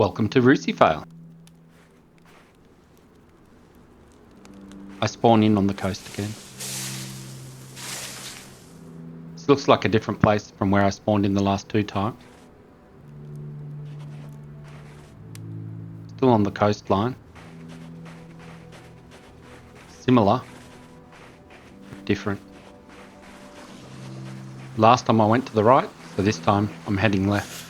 Welcome to Rucifail. I spawn in on the coast again. This looks like a different place from where I spawned in the last 2 times. Still on the coastline. Similar, but different. Last time I went to the right, so this time I'm heading left.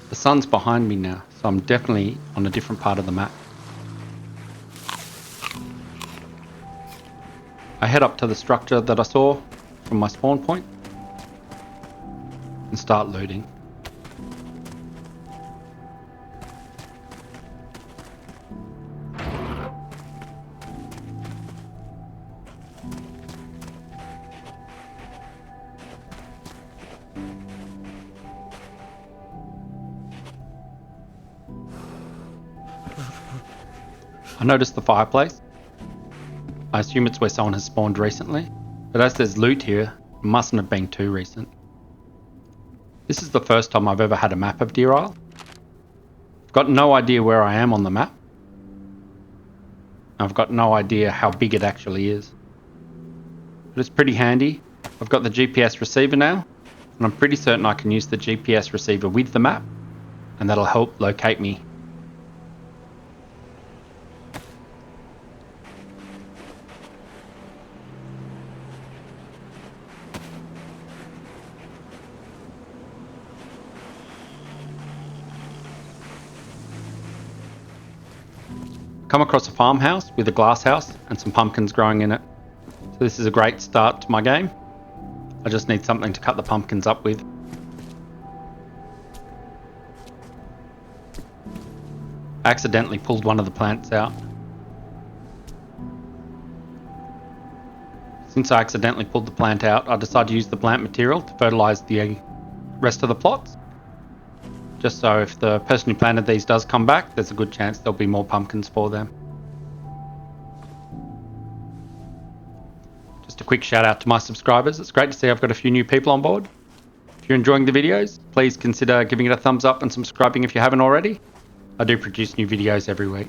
The sun's behind me now, so I'm definitely on a different part of the map. I head up to the structure that I saw from my spawn point and start looting. I noticed the fireplace. I assume it's where someone has spawned recently, but as there's loot here, it mustn't have been too recent. This is the first time I've ever had a map of Deer Isle. I've got no idea where I am on the map. I've got no idea how big it actually is. But it's pretty handy. I've got the GPS receiver now, and I'm pretty certain I can use the GPS receiver with the map, and that'll help locate me. Come across a farmhouse with a glass house and some pumpkins growing in it. So this is a great start to my game. I just need something to cut the pumpkins up with. I accidentally pulled one of the plants out. Since I accidentally pulled the plant out, I decided to use the plant material to fertilise the rest of the plots. Just so if the person who planted these does come back, there's a good chance there'll be more pumpkins for them. Just a quick shout out to my subscribers. It's great to see I've got a few new people on board. If you're enjoying the videos, please consider giving it a thumbs up and subscribing if you haven't already. I do produce new videos every week.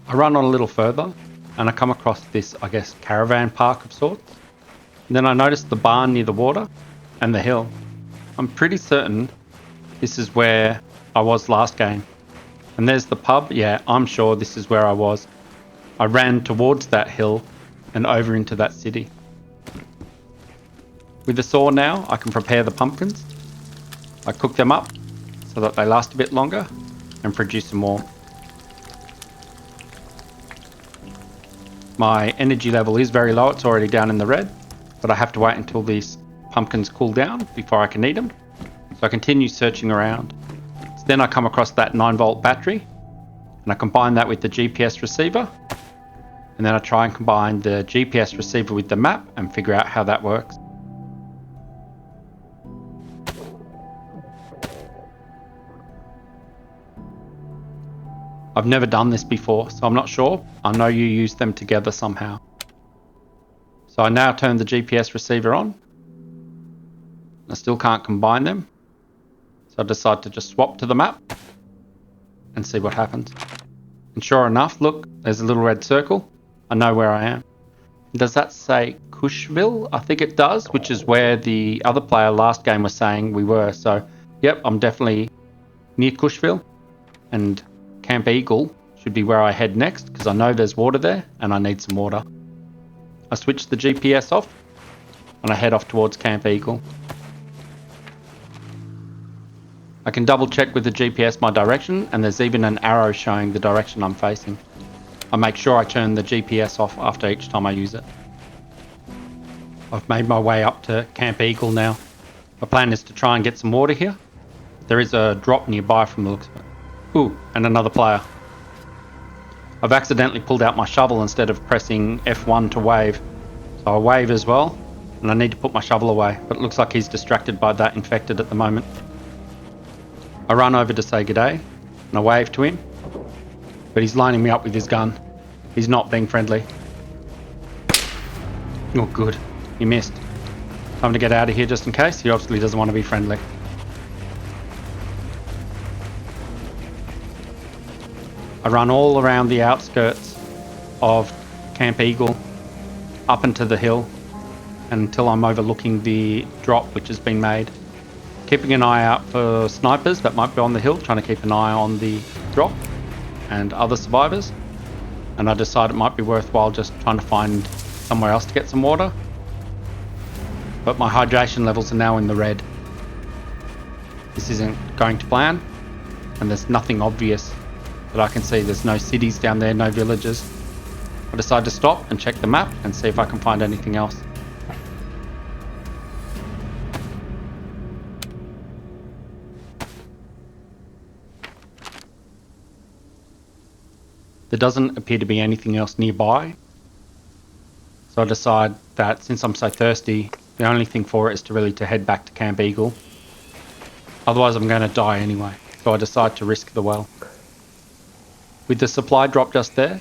I run on a little further and I come across this, I guess, caravan park of sorts. And then I notice the barn near the water and the hill. I'm pretty certain this is where I was last game. And there's the pub. Yeah, I'm sure this is where I was. I ran towards that hill and over into that city. With the saw now, I can prepare the pumpkins. I cook them up so that they last a bit longer and produce some more. My energy level is very low. It's already down in the red, but I have to wait until these pumpkins cool down before I can eat them. So I continue searching around. So then I come across that 9-volt battery and I combine that with the GPS receiver. And then I try and combine the GPS receiver with the map and figure out how that works. I've never done this before, so I'm not sure. I know you use them together somehow. So I now turn the GPS receiver on. I still can't combine them. So I decide to just swap to the map and see what happens. And sure enough, look, there's a little red circle. I know where I am. Does that say Cushville? I think it does, which is where the other player last game was saying we were. So, yep, I'm definitely near Cushville. And Camp Eagle should be where I head next because I know there's water there and I need some water. I switch the GPS off and I head off towards Camp Eagle. I can double check with the GPS my direction and there's even an arrow showing the direction I'm facing. I make sure I turn the GPS off after each time I use it. I've made my way up to Camp Eagle now. My plan is to try and get some water here. There is a drop nearby from the looks of it. Ooh, and another player. I've accidentally pulled out my shovel instead of pressing F1 to wave. So I wave as well and I need to put my shovel away, but it looks like he's distracted by that infected at the moment. I run over to say g'day and I wave to him, but he's lining me up with his gun. He's not being friendly. Oh good, he missed. Time to get out of here just in case. He obviously doesn't want to be friendly. I run all around the outskirts of Camp Eagle up into the hill until I'm overlooking the drop which has been made. Keeping an eye out for snipers that might be on the hill, trying to keep an eye on the drop and other survivors. And I decided it might be worthwhile just trying to find somewhere else to get some water. But my hydration levels are now in the red. This isn't going to plan, and there's nothing obvious that I can see. There's no cities down there, no villages. I decided to stop and check the map and see if I can find anything else. There doesn't appear to be anything else nearby. So I decide that since I'm so thirsty, the only thing for it is to head back to Camp Eagle. Otherwise I'm going to die anyway. So I decide to risk the well. With the supply drop just there,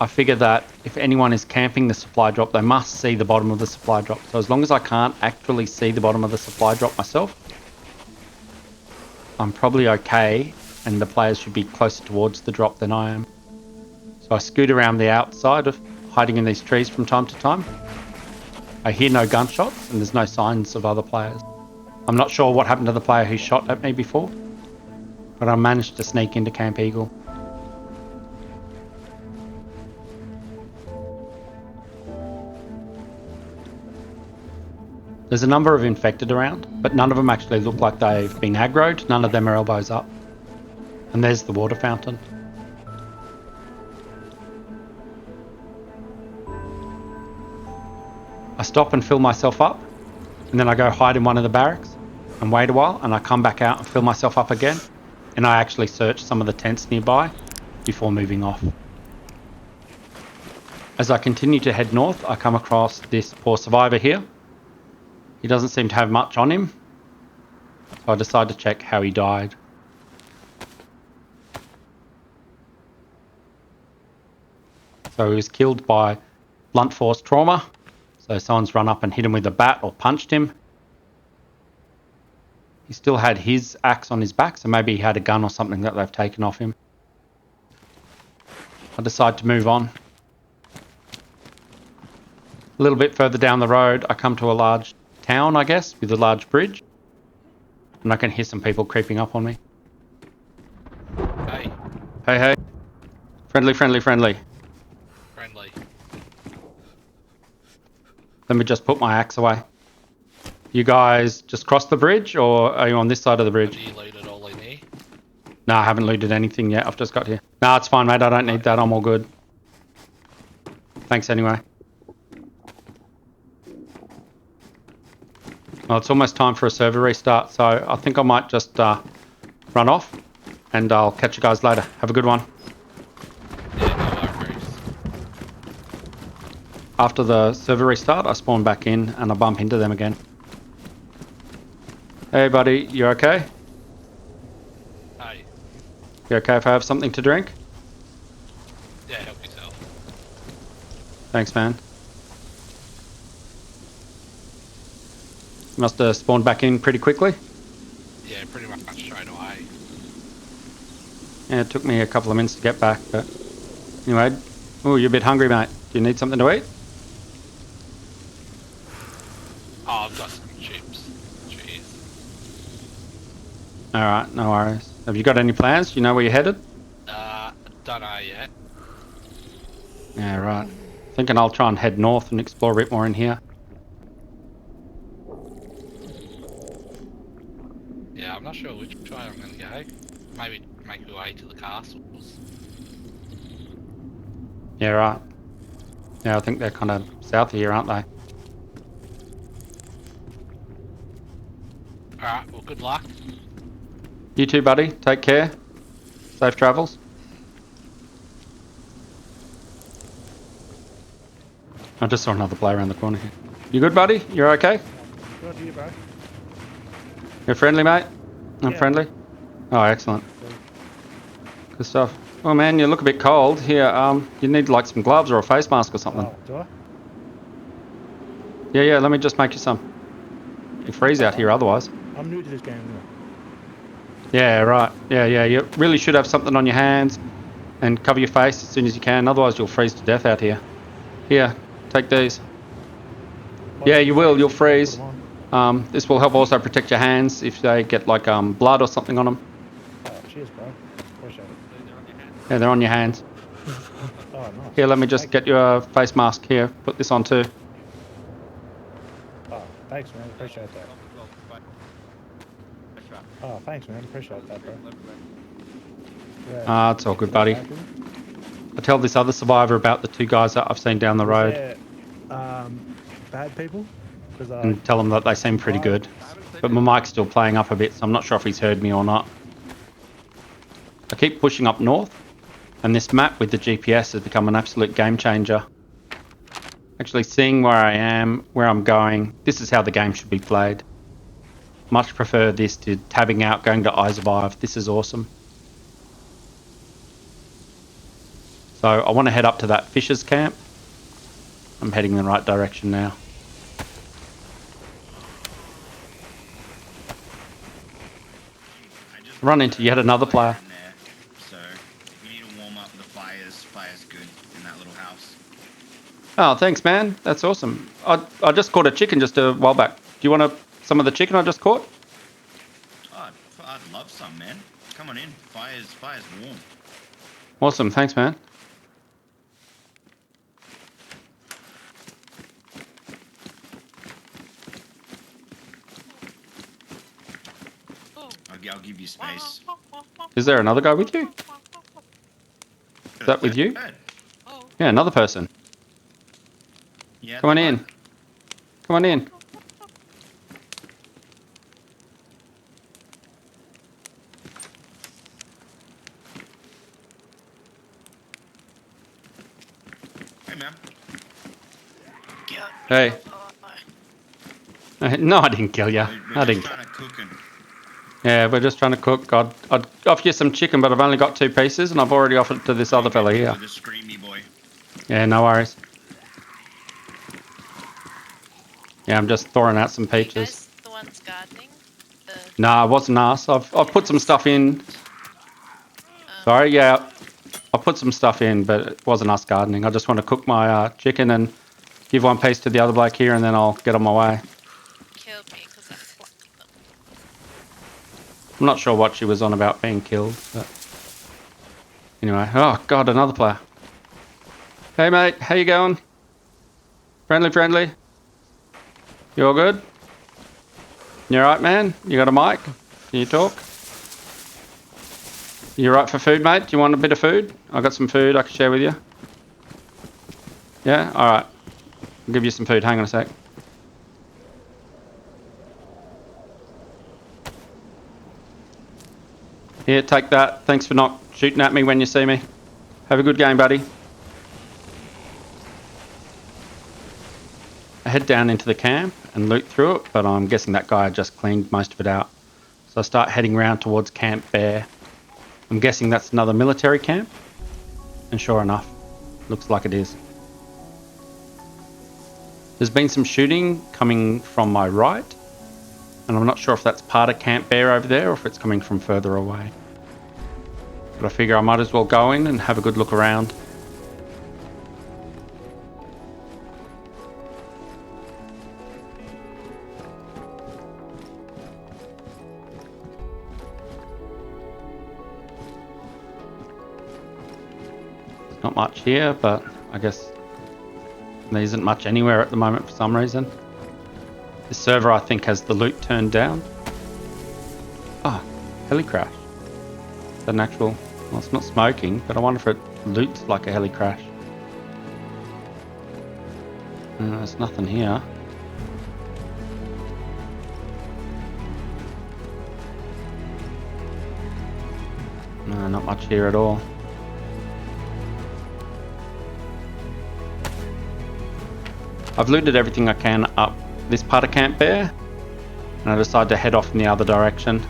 I figure that if anyone is camping the supply drop, they must see the bottom of the supply drop. So as long as I can't actually see the bottom of the supply drop myself, I'm probably okay, and the players should be closer towards the drop than I am. So I scoot around the outside, hiding in these trees from time to time. I hear no gunshots and there's no signs of other players. I'm not sure what happened to the player who shot at me before, but I managed to sneak into Camp Eagle. There's a number of infected around, but none of them actually look like they've been aggroed. None of them are elbows up. And there's the water fountain. I stop and fill myself up, and then I go hide in one of the barracks and wait a while, and I come back out and fill myself up again, and I actually search some of the tents nearby before moving off. As I continue to head north, I come across this poor survivor here. He doesn't seem to have much on him, so I decide to check how he died. So he was killed by blunt force trauma. So someone's run up and hit him with a bat or punched him. He still had his axe on his back, so maybe he had a gun or something that they've taken off him. I decide to move on. A little bit further down the road, I come to a large town, I guess, with a large bridge. And I can hear some people creeping up on me. Hey. Hey, hey. Friendly, friendly, friendly. Friendly. Let me just put my axe away. You guys just crossed the bridge, or are you on this side of the bridge? Have you looted all in here? No, I haven't looted anything yet. I've just got here. No, it's fine, mate. I don't need that. I'm all good. Thanks anyway. Well, it's almost time for a server restart, so I think I might just run off, and I'll catch you guys later. Have a good one. Yeah, no worries. After the server restart, I spawn back in and I bump into them again. Hey buddy, you okay? Hey. You okay if I have something to drink? Yeah, help yourself. Thanks, man. You must have spawned back in pretty quickly. Yeah, pretty much straight away. Yeah, it took me a couple of minutes to get back, but anyway. Oh, you're a bit hungry, mate. Do you need something to eat? Oh, I've got some chips. Cheers. Alright, no worries. Have you got any plans? Do you know where you're headed? Don't know yet. Yeah, right. Thinking I'll try and head north and explore a bit more in here. Yeah, I'm not sure which way I'm gonna go. Maybe make my way to the castles. Yeah, right. Yeah, I think they're kind of south of here, aren't they? Alright, well, good luck. You too, buddy. Take care. Safe travels. I just saw another player around the corner here. You good, buddy? You're okay? Good, you, bro. You're friendly, mate? I'm Yeah. friendly? Oh, excellent. Good stuff. Oh, man, you look a bit cold. Here, you need like some gloves or a face mask or something. Oh, do I? Yeah, let me just make you some. You freeze out here otherwise. I'm new to this game, Yeah, right. Yeah. You really should have something on your hands and cover your face as soon as you can. Otherwise, you'll freeze to death out here. Here, take these. Yeah, you will. You'll freeze. This will help also protect your hands if they get like blood or something on them. Oh, cheers, bro. Appreciate it. Yeah, they're on your hands. Oh, nice. Here, let me just get you a face mask. Here, put this on too. Oh, thanks, man. Appreciate that. Oh, thanks, man. Appreciate that, bro. Yeah. It's all good, buddy. I tell this other survivor about the 2 guys that I've seen down the road. There, bad people? And tell them that they seem pretty good. But my mic's still playing up a bit, so I'm not sure if he's heard me or not. I keep pushing up north, and this map with the GPS has become an absolute game changer. Actually seeing where I am, where I'm going, this is how the game should be played. Much prefer this to tabbing out, going to I Survive. This is awesome. So I want to head up to that fishers camp. I'm heading in the right direction now. Run into yet another player. So if you need to warm up the fire's good in that little house. Oh, thanks, man. That's awesome. I just caught a chicken just a while back. Do you want some of the chicken I just caught? Oh, I'd love some, man. Come on in. Fire's warm. Awesome. Thanks, man. I'll give you space. Is there another guy with you? Is that with you? Yeah, another person. Yeah, Come on in. Come on in. Hey, man. Hey. No, I didn't kill you. We're I just didn't. trying to cook and Yeah, we're just trying to cook. I'd offer you some chicken, but I've only got 2 pieces, and I've already offered it to this other fella here. the screamy boy. Yeah, no worries. Yeah, I'm just throwing out some peaches. You guys the ones gardening? Nah, it wasn't us. I've put some stuff in. Sorry, yeah. I put some stuff in, but it wasn't us gardening. I just want to cook my chicken and give 1 piece to the other bloke here, and then I'll get on my way. Killed me because I plucked them. I'm not sure what she was on about being killed, but anyway. Oh God, another player. Hey mate, how you going? Friendly. You all good? You alright, man? You got a mic? Can you talk? You right for food, mate? Do you want a bit of food? I got some food I can share with you. Yeah? Alright. I'll give you some food. Hang on a sec. Here, take that. Thanks for not shooting at me when you see me. Have a good game, buddy. I head down into the camp and loot through it, but I'm guessing that guy just cleaned most of it out. So I start heading round towards Camp Bear. I'm guessing that's another military camp. And sure enough, looks like it is. There's been some shooting coming from my right, and I'm not sure if that's part of Camp Bear over there or if it's coming from further away. But I figure I might as well go in and have a good look around. Not much here, but I guess there isn't much anywhere at the moment for some reason. This server, I think, has the loot turned down. Ah, heli crash. Is that an actual... Well, it's not smoking, but I wonder if it loots like a heli crash. There's nothing here. No, not much here at all. I've looted everything I can up this part of Camp Bear, and I decide to head off in the other direction,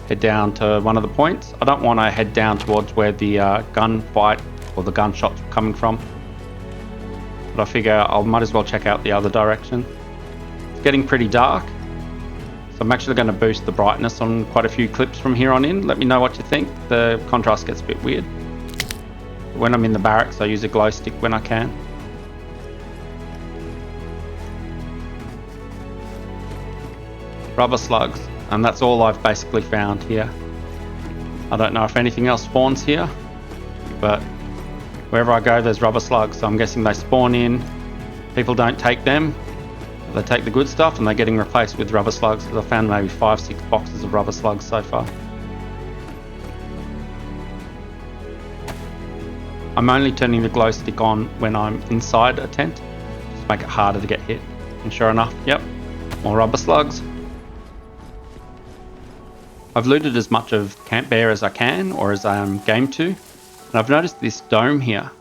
head down to one of the points. I don't want to head down towards where the gunfight or the gunshots were coming from, but I figure I might as well check out the other direction. It's getting pretty dark, So I'm actually going to boost the brightness on quite a few clips from here on in. Let me know what you think. The contrast gets a bit weird. When I'm in the barracks, I use a glow stick when I can. Rubber slugs, and that's all I've basically found here. I don't know if anything else spawns here, but wherever I go there's rubber slugs, so I'm guessing they spawn in, people don't take them, they take the good stuff and they're getting replaced with rubber slugs, because I've found maybe 5-6 boxes of rubber slugs so far. I'm only turning the glow stick on when I'm inside a tent, just to make it harder to get hit. And sure enough, yep, more rubber slugs. I've looted as much of Camp Bear as I can, or as I am game to, and I've noticed this dome here.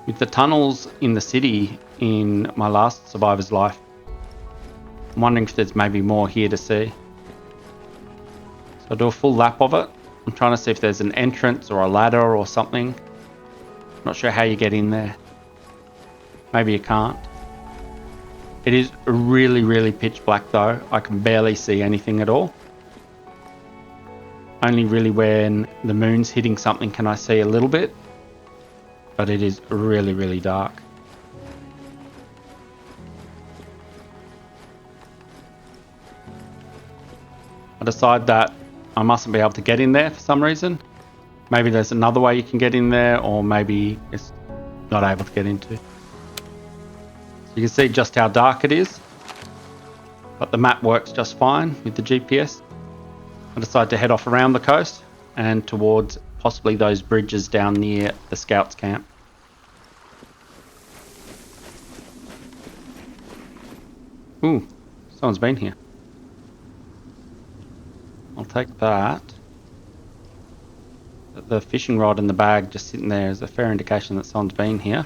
With the tunnels in the city in my last survivor's life, I'm wondering if there's maybe more here to see. So I'll do a full lap of it. I'm trying to see if there's an entrance or a ladder or something. Not sure how you get in there. Maybe you can't. It is really pitch black though. I can barely see anything at all. Only really when the moon's hitting something can I see a little bit. But it is really dark. I decide that I mustn't be able to get in there for some reason. Maybe there's another way you can get in there, or maybe it's not able to get into. So you can see just how dark it is, but the map works just fine with the GPS. I decide to head off around the coast and towards possibly those bridges down near the scouts camp. Ooh, someone's been here. I'll take that. The fishing rod in the bag just sitting there is a fair indication that someone's been here.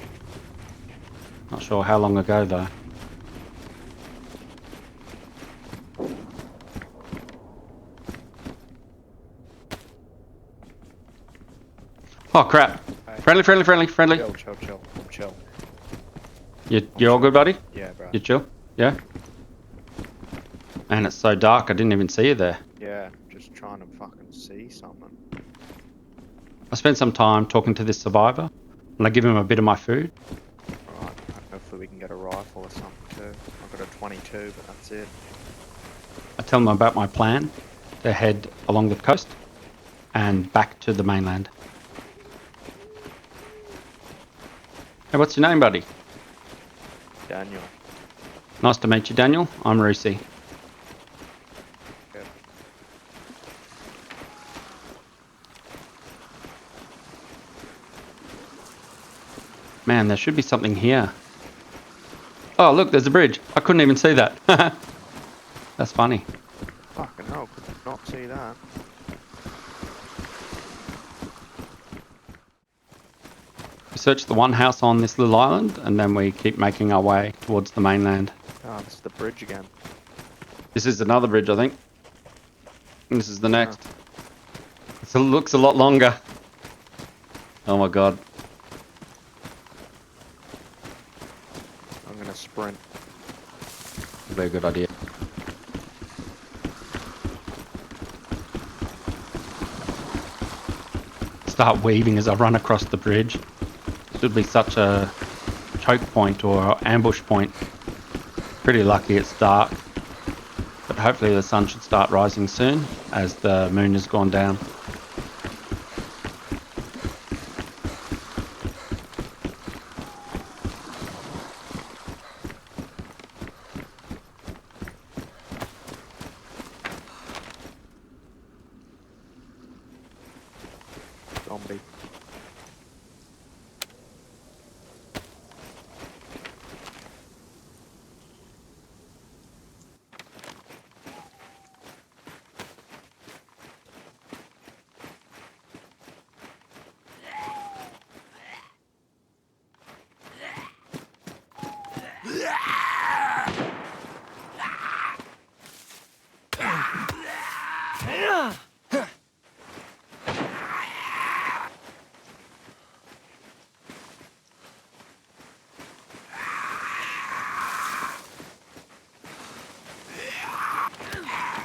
Not sure how long ago though. Oh crap! Friendly. Chill. You all good, buddy? Yeah, bro. You chill? Yeah? Man, it's so dark I didn't even see you there. Yeah, just trying to fucking see something. I spent some time talking to this survivor, and I give him a bit of my food. Alright, hopefully we can get a rifle or something too. I've got a 22, but that's it. I tell him about my plan to head along the coast and back to the mainland. Hey, what's your name, buddy? Daniel. Nice to meet you, Daniel. I'm Ruci. Good. Man, there should be something here. Oh, look, there's a bridge. I couldn't even see that. That's funny. Fucking hell, could not see that. We search the one house on this little island, and then we keep making our way towards the mainland. Oh, this is the bridge again. This is another bridge, I think. And this is the next. It looks a lot longer. Oh my god. I'm gonna sprint. Very good idea. Start weaving as I run across the bridge. Should be such a choke point or ambush point. Pretty lucky it's dark, but hopefully the sun should start rising soon as the moon has gone down. Zombie.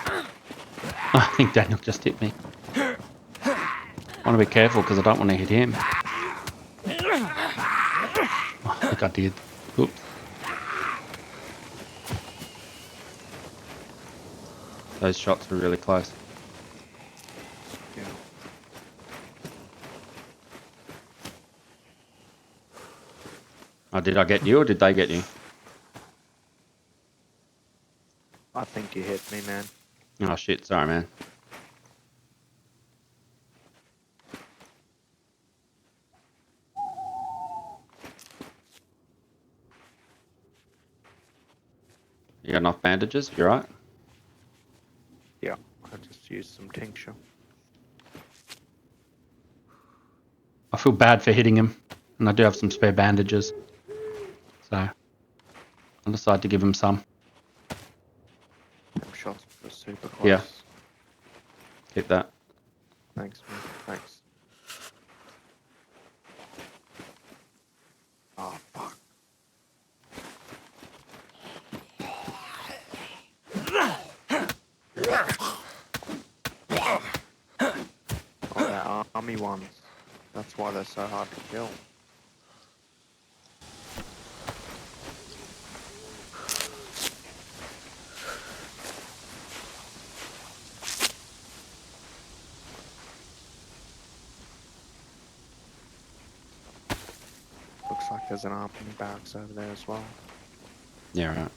I think Daniel just hit me. I want to be careful because I don't want to hit him. Oh, I think I did. Oops. Those shots were really close. Yeah. Oh, did I get you or did they get you? I think you hit me, man. Oh shit, sorry man. You got enough bandages? You right? Yeah, I just used some tincture. I feel bad for hitting him, and I do have some spare bandages. So, I decided to give him some. Them shots were super close. Yeah. Keep that. Thanks, man. Thanks. Oh, fuck. Oh, they're army ones. That's why they're so hard to kill. Looks like there's an army barracks over there as well. Yeah, right.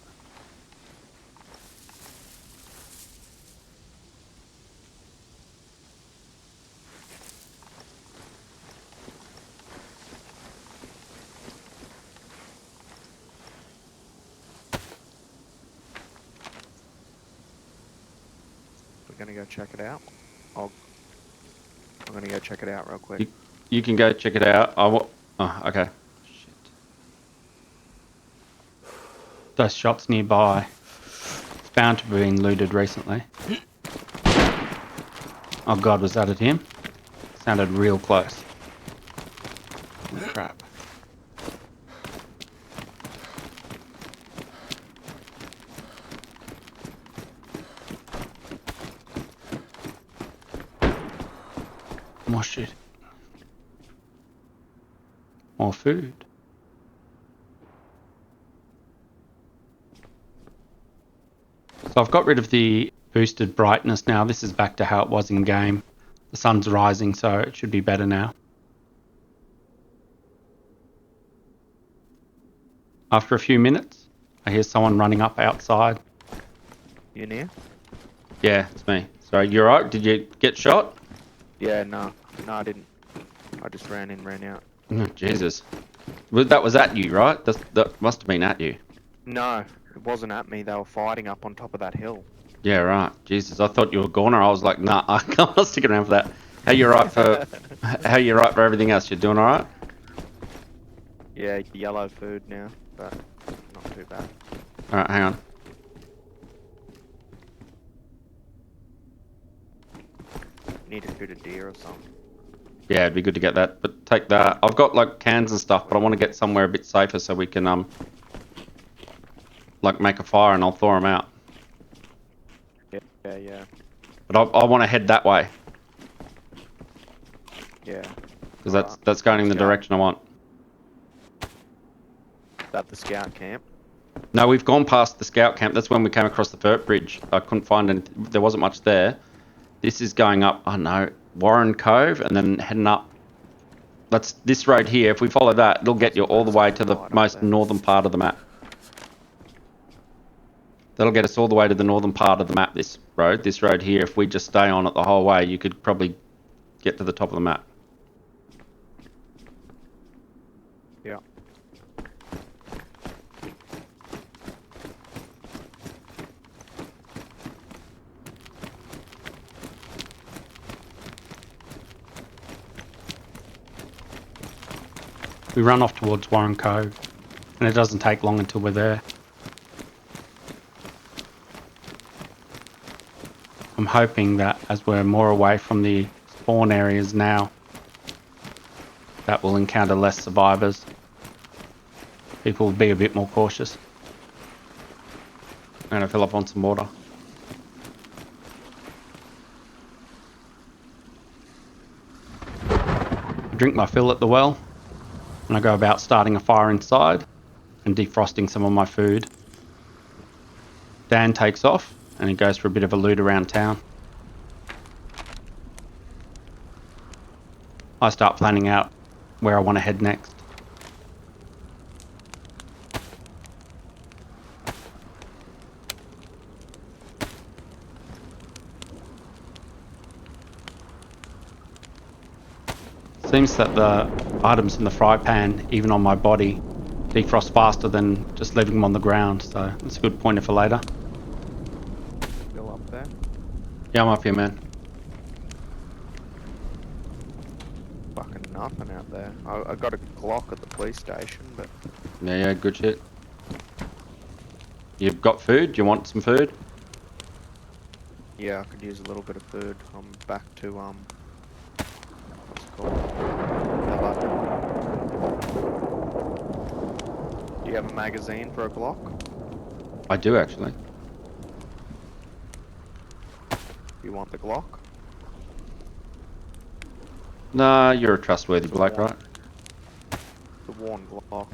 We're gonna go check it out. I'm gonna go check it out real quick. You can go check it out. Oh, okay. Shit. Those shots nearby. It's bound to have been looted recently. Oh god, was that at him? Sounded real close. Oh, crap. More shit. More food. So I've got rid of the boosted brightness now. This is back to how it was in game. The sun's rising, so it should be better now. After a few minutes, I hear someone running up outside. You near? Yeah, it's me. So you're right. Did you get shot? Yeah, no. No, I didn't. I just ran in, ran out. Oh, Jesus. Well, that was at you, right? That must have been at you. No, it wasn't at me. They were fighting up on top of that hill. Yeah, right. Jesus, I thought you were goner. I was like, nah, I'm not sticking around for that. How you right for everything else? You're doing all right? Yeah, yellow food now, but not too bad. All right, hang on. Need to shoot a deer or something. Yeah, it'd be good to get that. But take that. I've got like cans and stuff, but I want to get somewhere a bit safer so we can like make a fire and I'll thaw them out. Yeah. But I want to head that way Yeah. because that's going in the direction I want. Is that the scout camp? No, we've gone past the scout camp. That's when we came across the Furt Bridge. I couldn't find anything. There wasn't much there. This is going up, I don't know, Warren Cove and then heading up. That's this road here. If we follow that, it'll get you all the way to the most northern part of the map. That'll get us all the way to the northern part of the map, this road. This road here, if we just stay on it the whole way, you could probably get to the top of the map. Yeah. We run off towards Warren Cove, and it doesn't take long until we're there. I'm hoping that as we're more away from the spawn areas now, that we'll encounter less survivors. People will be a bit more cautious. I'm going to fill up on some water. drink my fill at the well, and I go about starting a fire inside and defrosting some of my food. Dan takes off and he goes for a bit of a loot around town. I start planning out where I want to head next. Seems that the items in the fry pan, even on my body, defrost faster than just leaving them on the ground, so it's a good pointer for later. Still up there? Yeah, I'm up here, man. Fucking nothing out there. I got a Glock at the police station, but Yeah, good shit. You've got food? Do you want some food? yeah, I could use a little bit of food. I'm back to what's it called? The hut. Do you have a magazine for a Glock? I do, actually. You want the Glock? Nah, you're a trustworthy It's a bloke, worn- right? The worn Glock.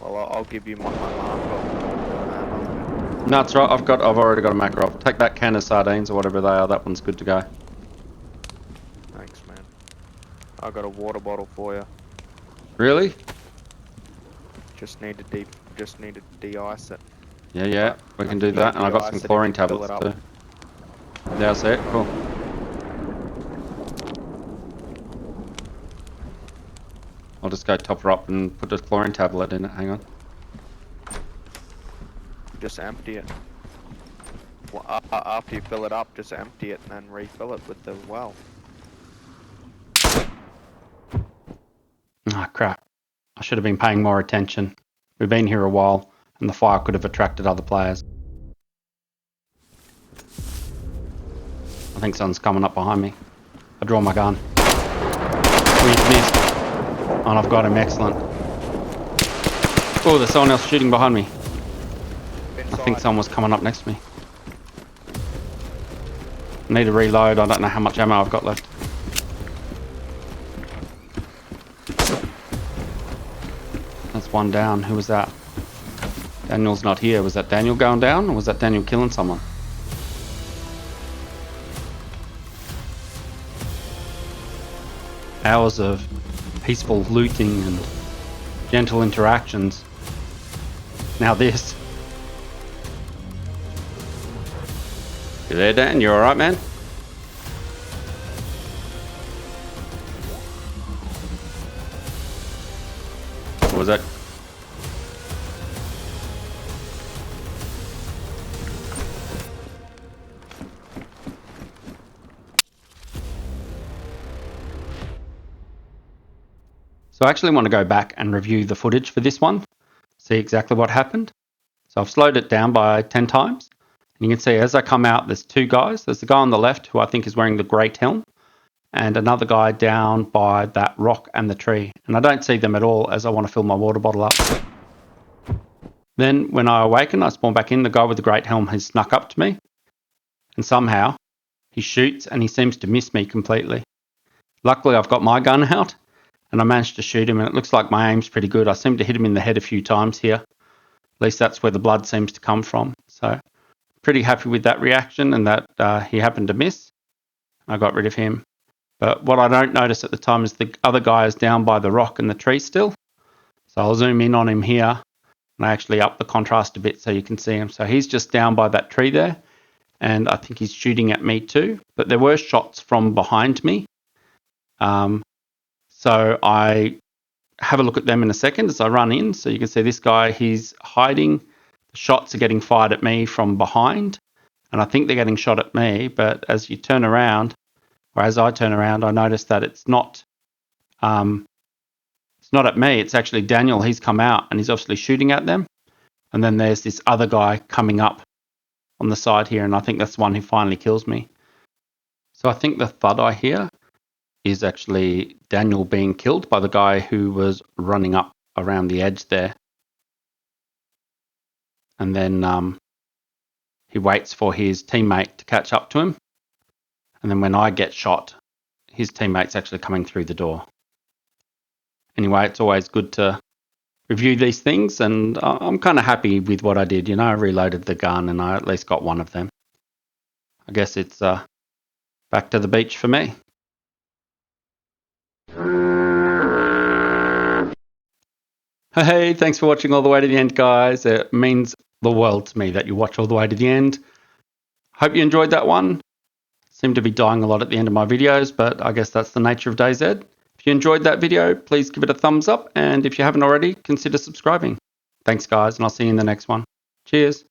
Well, I'll give you my mark. No, that's right. I've already got a Makarov. Take that can of sardines or whatever they are. That one's good to go. Thanks, man. I got a water bottle for you. Really? Just need to de-ice it. Yeah. We can If do you that. need And I got de-ice some it, you chlorine can fill tablets it too. Yeah, I see it. Cool. I'll just go top her up and put the chlorine tablet in it. Hang on. Just empty it. Well, after you fill it up, just empty it and then refill it with the well. Ah, crap. I should have been paying more attention. We've been here a while, and the fire could have attracted other players. I think someone's coming up behind me. I draw my gun. We've missed. And I've got him. Excellent. Oh, there's someone else shooting behind me. I think someone was coming up next to me. I need to reload. I don't know how much ammo I've got left. That's one down. Who was that? Daniel's not here. Was that Daniel going down, or was that Daniel killing someone? Hours of peaceful looting and gentle interactions. Now this. You there, Dan? You alright, man? What was that? So I actually want to go back and review the footage for this one, see exactly what happened. So I've slowed it down by 10 times. And you can see as I come out, there's two guys. There's the guy on the left who I think is wearing the great helm, and another guy down by that rock and the tree. And I don't see them at all as I want to fill my water bottle up. Then when I awaken, I spawn back in. The guy with the great helm has snuck up to me. And somehow he shoots and he seems to miss me completely. Luckily, I've got my gun out and I managed to shoot him, and it looks like my aim's pretty good. I seem to hit him in the head a few times here. At least that's where the blood seems to come from. So pretty happy with that reaction, and that he happened to miss. I got rid of him. But what I don't notice at the time is the other guy is down by the rock and the tree still. So I'll zoom in on him here, and I actually up the contrast a bit so you can see him. So he's just down by that tree there, and I think he's shooting at me too. But there were shots from behind me. So I have a look at them in a second as I run in. So you can see this guy, he's hiding. The shots are getting fired at me from behind, and I think they're getting shot at me. But as you turn around, or as I turn around, I notice that it's not at me. It's actually Daniel. He's come out and he's obviously shooting at them. And then there's this other guy coming up on the side here, and I think that's the one who finally kills me. So I think the thud I hear is actually Daniel being killed by the guy who was running up around the edge there. And then he waits for his teammate to catch up to him. And then when I get shot, his teammate's actually coming through the door. Anyway, it's always good to review these things, and I'm kind of happy with what I did. You know, I reloaded the gun and I at least got one of them. I guess it's back to the beach for me. Hey, thanks for watching all the way to the end, guys. It means the world to me that you watch all the way to the end. Hope you enjoyed that one. Seem to be dying a lot at the end of my videos, but I guess that's the nature of DayZ. If you enjoyed that video, please give it a thumbs up, and if you haven't already, consider subscribing. Thanks, guys, and I'll see you in the next one. Cheers.